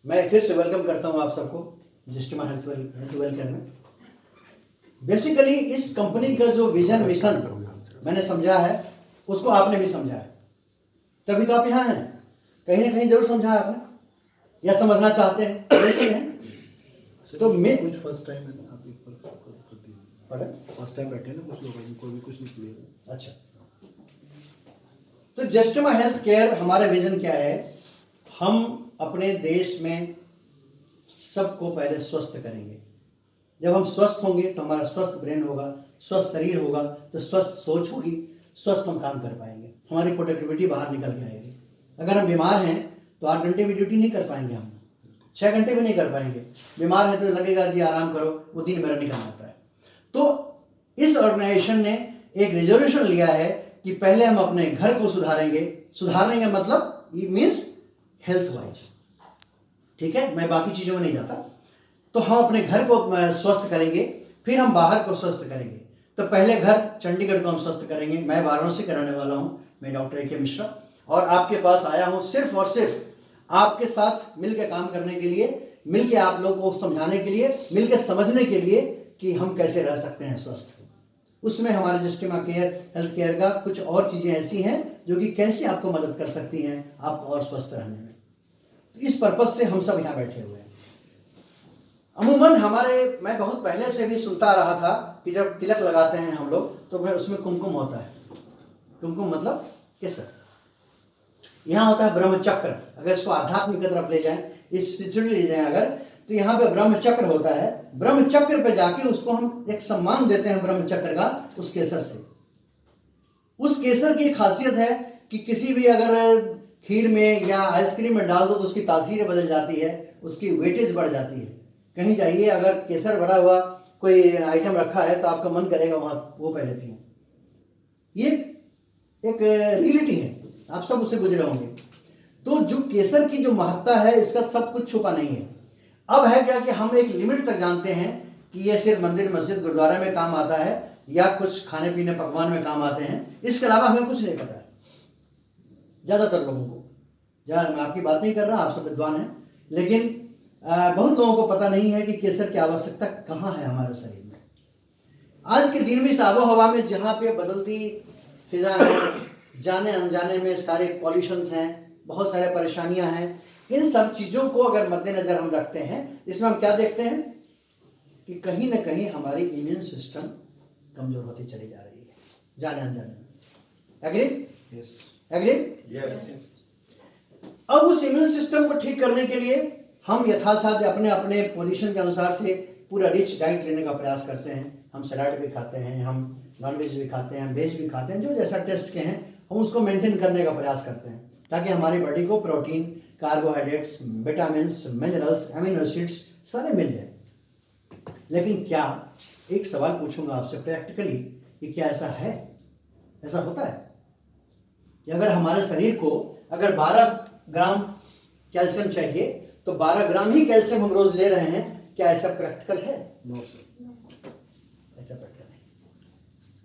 मैं फिर से वेलकम करता हूं आप सबको जिस्टिमा हेल्थ वेलकेयर में। बेसिकली इस कंपनी का जो विजन मिशन मैंने समझा है उसको आपने भी समझा है, तभी तो आप यहाँ हैं। कहीं ना कहीं जरूर समझा है आपने या समझना चाहते हैं, कैसे हैं? तो मैं फर्स्ट टाइम है ना, आप एक बार फर्स्ट टाइम बैठे ना, कुछ लोग उनको भी कुछ नहीं क्लियर। अच्छा, तो जस्टिमा हेल्थ केयर हमारा विजन क्या है? हम अपने देश में सबको पहले स्वस्थ करेंगे। जब हम स्वस्थ होंगे तो हमारा स्वस्थ ब्रेन होगा, स्वस्थ शरीर होगा तो स्वस्थ सोच होगी, स्वस्थ हम काम कर पाएंगे, हमारी प्रोडक्टिविटी बाहर निकल के आएगी। अगर हम बीमार हैं तो 8 घंटे भी ड्यूटी नहीं कर पाएंगे, हम 6 घंटे भी नहीं कर पाएंगे। बीमार है तो लगेगा जी आराम करो, वो दिन मेरा निकल आता है। तो इस ऑर्गेनाइजेशन ने एक रेजोल्यूशन लिया है कि पहले हम अपने घर को सुधारेंगे मतलब ये मीन्स हेल्थ वाइज, ठीक है, मैं बाकी चीजों में नहीं जाता। तो हम अपने घर को स्वस्थ करेंगे, फिर हम बाहर को स्वस्थ करेंगे। तो पहले घर चंडीगढ़ को हम स्वस्थ करेंगे। मैं वाराणसी कराने वाला हूं, मैं डॉक्टर ए के मिश्रा, और आपके पास आया हूं सिर्फ और सिर्फ आपके साथ मिलकर काम करने के लिए, मिलकर आप लोगों को समझाने के लिए, मिलकर समझने के लिए कि हम कैसे रह सकते हैं स्वस्थ। उसमें हमारे जस्टिमा हेल्थ केयर का कुछ और चीजें ऐसी हैं जो कि कैसे आपको मदद कर सकती हैं आपको और स्वस्थ रहने में। इस पर्पज से हम सब यहाँ बैठे हुए हैं। अमूमन मैं बहुत पहले से भी सुनता रहा था कि जब तिलक लगाते हैं हम लोग तो उसमें कुमकुम होता है। कुमकुम मतलब केसर। यहाँ होता है ब्रह्मचक्र। अगर इसको आध्यात्मिक की तरफ ले जाएं, स्पिरिचुअली ले जाएं अगर, तो यहाँ पे ब्रह्मचक्र होता है। ब्रह्मचक्र पे जाके उसको हम एक सम्मान देते हैं ब्रह्मचक्र का, उस केसर से। उस केसर की खासियत है कि किसी भी अगर खीर में या आइसक्रीम में डाल दो तो उसकी तासीर बदल जाती है, उसकी वेटेज बढ़ जाती है। कहीं जाइए, अगर केसर भरा हुआ कोई आइटम रखा है तो आपका मन करेगा वहां वो पहले पियो। ये एक रियलिटी है, आप सब उससे गुजरे होंगे। तो जो केसर की जो महत्ता है, इसका सब कुछ छुपा नहीं है। अब है क्या कि हम एक लिमिट तक जानते हैं कि ये सिर्फ मंदिर मस्जिद गुरुद्वारा में काम आता है या कुछ खाने पीने पकवान में काम आते हैं, इसके अलावा हमें कुछ नहीं पता है ज्यादातर लोगों को। मैं आपकी बात नहीं कर रहा, आप सब विद्वान हैं, लेकिन बहुत लोगों को पता नहीं है कि केसर की आवश्यकता कहाँ है हमारे शरीर में। आज के दिन में इस आबो हवा में जहाँ पे बदलती फिजा है, जाने अनजाने में सारे पॉल्यूशंस हैं, बहुत सारे परेशानियां हैं, इन सब चीजों को अगर मद्देनजर हम रखते हैं, इसमें हम क्या देखते हैं कि कहीं ना कहीं हमारी इम्यून सिस्टम कमजोर होती चली जा रही है जाने अनजाने में। एग्री? यस। एग्री? यस। अब उस इम्यून सिस्टम को ठीक करने के लिए हम यथासाध्य अपने अपने पोजीशन के अनुसार से पूरा रिच डाइट लेने का प्रयास करते हैं। हम सलाद भी खाते हैं, हम नॉनवेज भी खाते हैं, हम वेज भी खाते हैं, जो जैसा टेस्ट के हैं हम उसको मेंटेन करने का प्रयास करते हैं ताकि हमारी बॉडी को protein, carbohydrates, vitamin, minerals, amino acids सारे मिल जाए। लेकिन क्या, एक सवाल पूछूंगा आपसे प्रैक्टिकली, कि क्या ऐसा है? ऐसा होता है कि अगर हमारे शरीर को अगर 12 ग्राम कैल्शियम चाहिए तो 12 ग्राम ही कैल्शियम हम रोज ले रहे हैं, क्या ऐसा प्रैक्टिकल है? नो सर, ऐसा प्रैक्टिकल नहीं।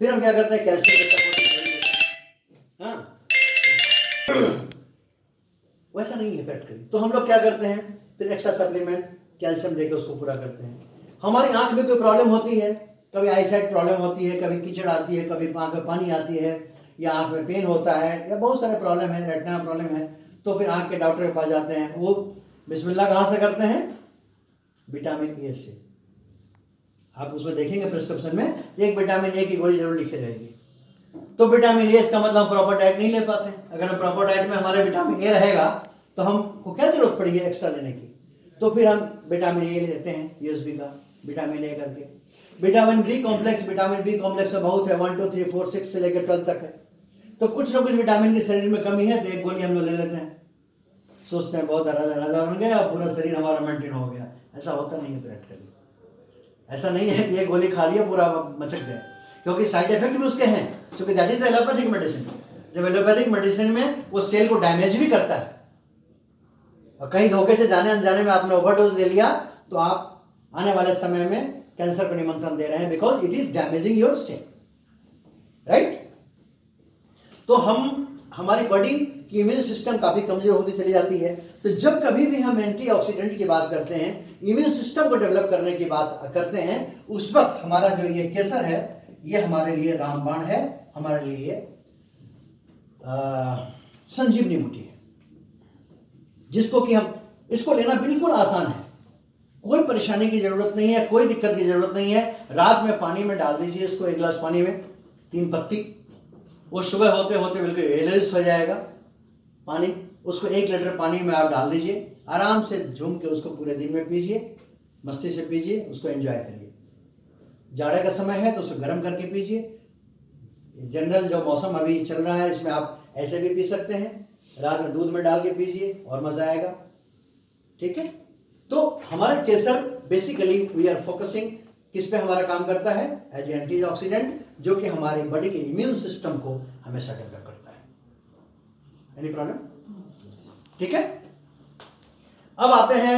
फिर हम क्या करते हैं, कैल्शियम के सपोर्ट, हाँ वैसा नहीं है प्रैक्टिकली। तो हम लोग क्या करते हैं, फिर एक्स्ट्रा सप्लीमेंट कैल्शियम देकर उसको पूरा करते हैं। हमारी आंख में कोई प्रॉब्लम होती है, कभी आईसाइट प्रॉब्लम होती है, कभी कीचड़ आती है, कभी आंख में पानी आती है, या आंख में पेन होता है, या बहुत सारे प्रॉब्लम है, रेटिना प्रॉब्लम है, तो फिर आंख के डॉक्टर के पास जाते हैं। वो बिस्मिल्लाह कहाँ से करते हैं? विटामिन ए से। आप उसमें देखेंगे प्रिस्क्रिप्शन में एक विटामिन ए की गोली जरूर लिखी रहेगी। तो विटामिन ए का मतलब हम प्रॉपर डाइट नहीं ले पाते। अगर हम प्रॉपर डाइट में हमारे विटामिन ए रहेगा तो हमको क्या जरूरत पड़ी है एक्स्ट्रा लेने की? तो फिर हम विटामिन ए लेते हैं, यूएसबी का विटामिन ए करके। विटामिन बी कॉम्प्लेक्स में बहुत है, 1 2 3 4 6 से लेकर 12 तक है। तो कुछ ना कुछ विटामिन की शरीर में कमी है तो एक गोली हम लोग ले लेते हैं, सोचते हैं बहुत राजा बन गया, पूरा शरीर हमारा मेंटेन हो गया। ऐसा होता नहीं है प्रैक्टिकली। ऐसा नहीं है कि एक गोली खा लिया पूरा मचक गया, क्योंकि साइड इफेक्ट भी उसके हैं, क्योंकि दैट इज एलोपैथिक मेडिसिन। जब एलोपैथिक मेडिसिन में वो सेल को डैमेज भी करता है, और कहीं धोखे से जाने अनजाने में आपने ओवरडोज ले लिया तो आप आने वाले समय में कैंसर को निमंत्रण दे रहे हैं, because it is damaging your cell, right? तो हमारी बॉडी की इम्यून सिस्टम काफ़ी कमज़ोर होती चली जाती है। तो जब कभी भी हम एंटीऑक्सीडेंट की बात करते हैं, इम्यून सिस्टम को डेवलप करने की बात करते हैं, उस वक्त हमारा जो ये केसर है ये हमारे लिए रामबाण है, हमारे लिए संजीवनी बूटी है, जिसको कि हम इसको लेना बिल्कुल आसान है, कोई परेशानी की जरूरत नहीं है, कोई दिक्कत की जरूरत नहीं है। रात में पानी में डाल दीजिए इसको, 1 गिलास पानी में 3 पत्ती, वो सुबह होते होते बिल्कुल एनालिस हो जाएगा पानी। उसको 1 लीटर पानी में आप डाल दीजिए, आराम से झूम के उसको पूरे दिन में पीजिए, मस्ती से पीजिए, उसको एंजॉय करिए। जाड़े का समय है तो उसको गर्म करके पीजिए। जनरल जो मौसम अभी चल रहा है इसमें आप ऐसे भी पी सकते हैं, रात में दूध में डाल के पीजिए और मजा आएगा। ठीक है, तो हमारा केसर बेसिकली वी आर फोकसिंग किस पे हमारा काम करता है, एज एंटीऑक्सीडेंट, जो कि हमारी बॉडी के इम्यून सिस्टम को हमेशा डेवलप करता है। Any problem? ठीक है, अब आते हैं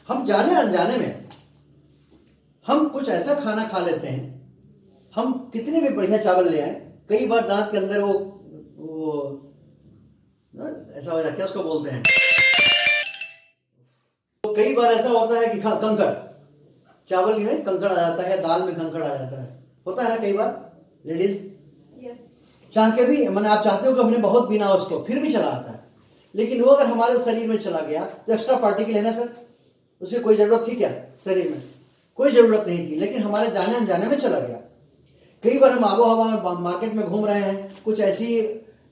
हम जाने अनजाने में हम कुछ ऐसा खाना खा लेते हैं, हम कितने भी बढ़िया चावल ले आए, कई बार दांत के अंदर वो ऐसा हो जाता है, क्या उसको बोलते हैं, तो कई बार ऐसा होता है कि कंकड़, चावल में कंकड़ आ जाता है, दाल में कंकड़ आ जाता है, होता है ना कई बार लेडीज। चाह के भी मैंने आप चाहते हो कि हमने बहुत पीना उसको, फिर भी चला आता है, लेकिन वो अगर हमारे शरीर में चला गया तो एक्स्ट्रा पार्टिकल है ना सर, उसकी कोई जरूरत थी क्या? शरीर में कोई जरूरत नहीं थी, लेकिन हमारे जाने अनजाने में चला गया। कई बार हम आबो हवा में मार्केट में घूम रहे हैं, कुछ ऐसी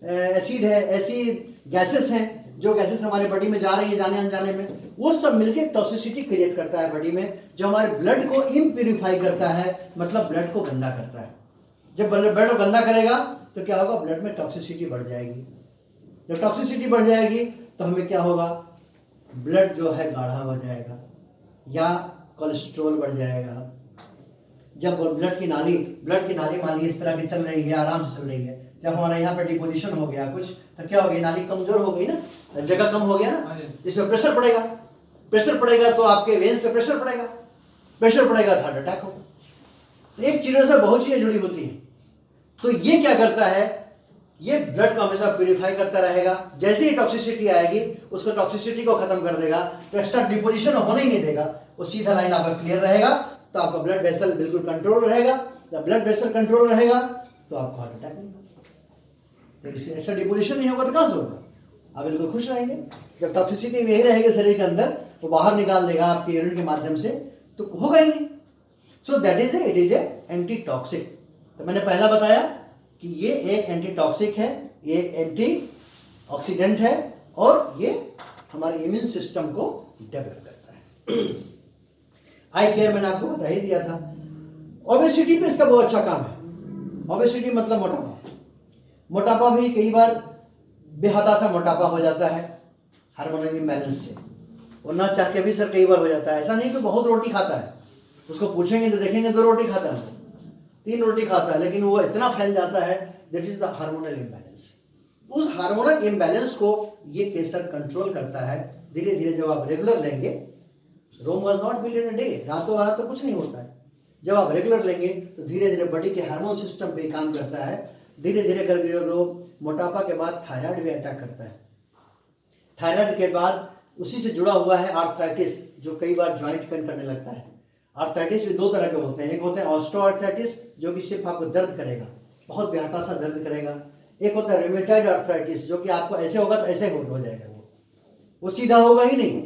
एसिड है, ऐसी गैसेस हैं जो गैसेस हमारे बॉडी में जा रही है जाने अनजाने में, वो सब मिलके टॉक्सिसिटी क्रिएट करता है बॉडी में, जो हमारे ब्लड को इम्प्यूरिफाई करता है, मतलब ब्लड को गंदा करता है। जब ब्लड को गंदा करेगा तो क्या होगा, ब्लड में टॉक्सिसिटी बढ़ जाएगी। जब टॉक्सिसिटी बढ़ जाएगी तो हमें क्या होगा, ब्लड जो है गाढ़ा हो जाएगा या कोलेस्ट्रॉल बढ़ जाएगा। जब ब्लड की नाली मान ली इस तरह की चल रही है, आराम से चल रही है, जब हमारा यहाँ पे डिपोजिशन हो गया कुछ, तो क्या हो गई, नाली कमजोर हो गई ना, जगह कम हो गया ना, इसमें प्रेशर पड़ेगा तो आपके वेन्स पे प्रेशर पड़ेगा तो हार्ट अटैक होगा। एक चीजों से बहुत चीजें जुड़ी होती हैं। तो ये क्या करता है, ये ब्लड को हमेशा प्यूरिफाई करता रहेगा। जैसे ही टॉक्सिसिटी आएगी उसको टॉक्सिसिटी को खत्म कर देगा, तो एक्स्ट्रा डिपोजिशन होने ही नहीं देगा, वो सीधा लाइन आपका क्लियर रहेगा, तो आपका ब्लड वेसल बिल्कुल कंट्रोल रहेगा। जब ब्लड वेसल कंट्रोल रहेगा तो आपको हार्ट अटैक नहीं होगा। तो एक्स्ट्रा डिपोजिशन नहीं होगा तो कहां से होगा, आप बिल्कुल खुश रहेंगे। जब टॉक्सिसिटी यही रहेगी शरीर के अंदर, वो बाहर निकाल देगा आपके यूरिन के माध्यम से, तो होगा ही नहीं। So that is it is a anti toxic. तो मैंने पहला बताया कि ये एक एंटी टॉक्सिक है, ये एंटी ऑक्सीडेंट है, और ये हमारे इम्यून सिस्टम को डेवलप करता है। आई केयर मैंने आपको बता ही दिया था। ओबेसिटी पे इसका बहुत अच्छा काम है। ओबेसिटी मतलब मोटापा भी कई बार बेहदा सा मोटापा हो जाता है हार्मोनल इम्बैलेंस से, और ना चाह के भी सर कई बार हो जाता है। ऐसा नहीं कि बहुत रोटी खाता है, उसको पूछेंगे तो देखेंगे 2 रोटी खाता है, 3 रोटी खाता है, लेकिन वो इतना फैल जाता है, that is the hormonal imbalance. उस हार्मोनल इम्बैलेंस को ये केसर कंट्रोल करता है। धीरे धीरे जब आप रेगुलर लेंगे, Rome was not build in a day, रातों रात तो कुछ नहीं होता है। जब आप रेगुलर लेंगे तो धीरे धीरे बॉडी के हार्मोन सिस्टम पे काम करता है। धीरे धीरे करके जो लोग, मोटापा के बाद थायराइड भी अटैक करता है, थायराइड के बाद उसी से जुड़ा हुआ है आर्थराइटिस, जो कई बार ज्वाइंट पेन करने लगता है। आर्थराइटिस भी 2 तरह के होते हैं, एक होते हैं ऑस्टियोआर्थराइटिस जो कि सिर्फ आपको दर्द करेगा, बहुत बेहतर सा दर्द करेगा। एक होता है रूमेटॉइड आर्थराइटिस जो कि आपको ऐसे होगा तो ऐसे हो जाएगा, वो सीधा होगा ही नहीं,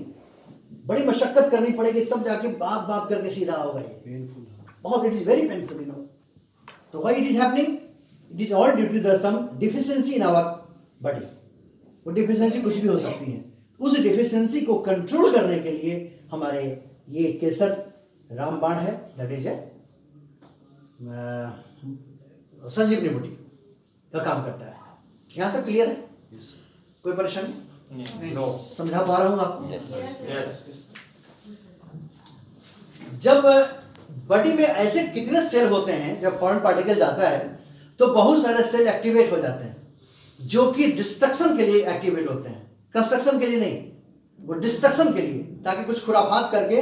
बड़ी मशक्कत करनी पड़ेगी तब जाके बाप करके सीधा होगा। ये पेनफुल, बहुत, it is very painful, you know. तो why it is happening, it is all due to the some deficiency in our body. वो डिफिशियंसी कुछ भी हो सकती है, उस डिफिशियंसी को कंट्रोल करने के लिए हमारे ये केसर रामबाण है, दैट इज संजीवनी बूटी का काम करता है। यहाँ तक क्लियर है? कोई परेशानी No. समझा पा रहा हूँ आपको? Yes. जब बॉडी में ऐसे कितने सेल होते हैं, जब फॉरेन पार्टिकल जाता है तो बहुत सारे सेल एक्टिवेट हो जाते हैं, जो कि डिस्ट्रक्शन के लिए एक्टिवेट होते हैं, कंस्ट्रक्शन के लिए नहीं, वो डिस्ट्रक्शन के लिए, ताकि कुछ खुराफात करके